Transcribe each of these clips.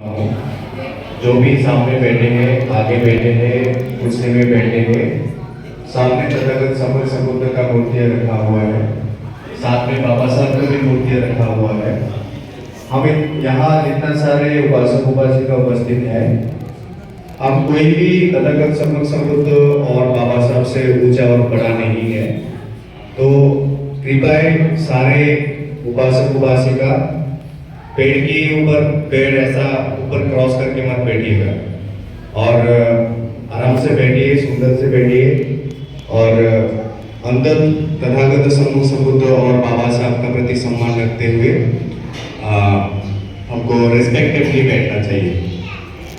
जो भी सामने बैठे हैं, आगे बैठे हैं, कुर्सी में बैठे हैं, सामने तथागत समर समुद्र का मूर्तियाँ रखा हुआ है, साथ में बाबा साहब का भी मूर्तियाँ रखा हुआ है। हमें यहाँ जितना सारे उपासक उपासिका उपस्थित है, हम कोई भी तथागत समर समुद्र और बाबा साहब से ऊंचा और बड़ा नहीं है। तो कृपया सारे उपासक उपासिका पेड़ के ऊपर पेड़ ऐसा ऊपर क्रॉस करके मत बैठिएगा और आराम से बैठिए, सुंदर से बैठिए और अंदर तथागत सम्मुख समुद्र और बाबा साहब का प्रति सम्मान रखते हुए हमको रेस्पेक्टिवली बैठना चाहिए।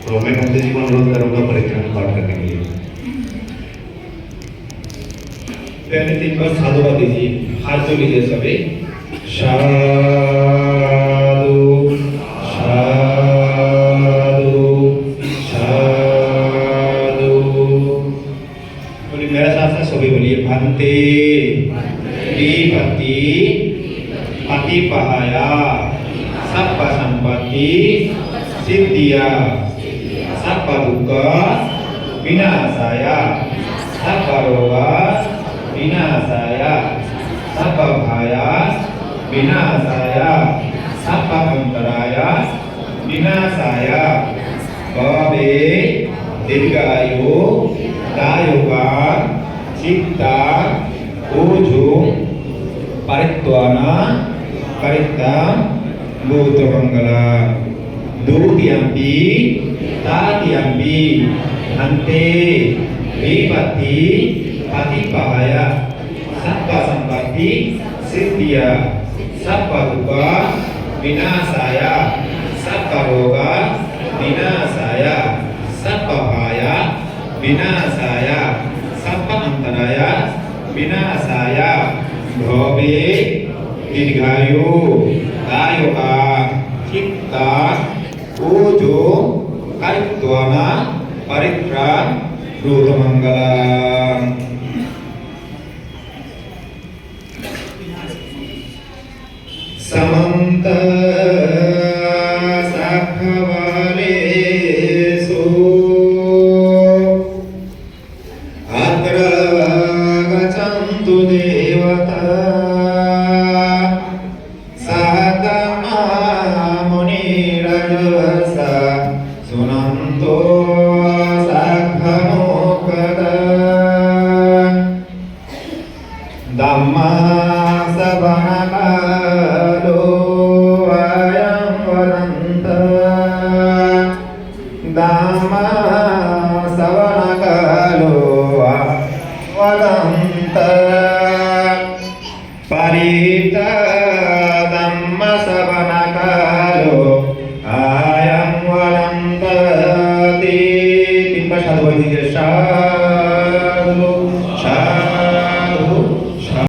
तो मैं भक्त जी को अनुरोध करूंगा परिक्रम पाठ करने के लिए। पहले 3 बार साधुवाद दीजिए, हाथ जोड़ लीजिए सभी। मेरा साथ साथ सभी बोलिए। भंते विभक्ति पतिपहाया सब संपत्ति सिद्धिया सब दुख विनाशाया सब रोग विनाशाया सब भाया विनाशाया सब अंतराया विनाशाया भवे दीर्घायु दायुका चित्ता ओजो परित्वाना परित्ता भूतमंगला दूतियंपी तातियंपी हंते विपत्ति पतिपाया सबका संपत्ति सिद्धिया सबका दुख विनाशाया सबका रोग विनाशाया सबका भाया विनाशाया सबका अंतराया विनाशाया भवे दीर्घायु दायुका चित्ता ओजो कर्त्वना परित्रा रूपमंगला। समंत शांति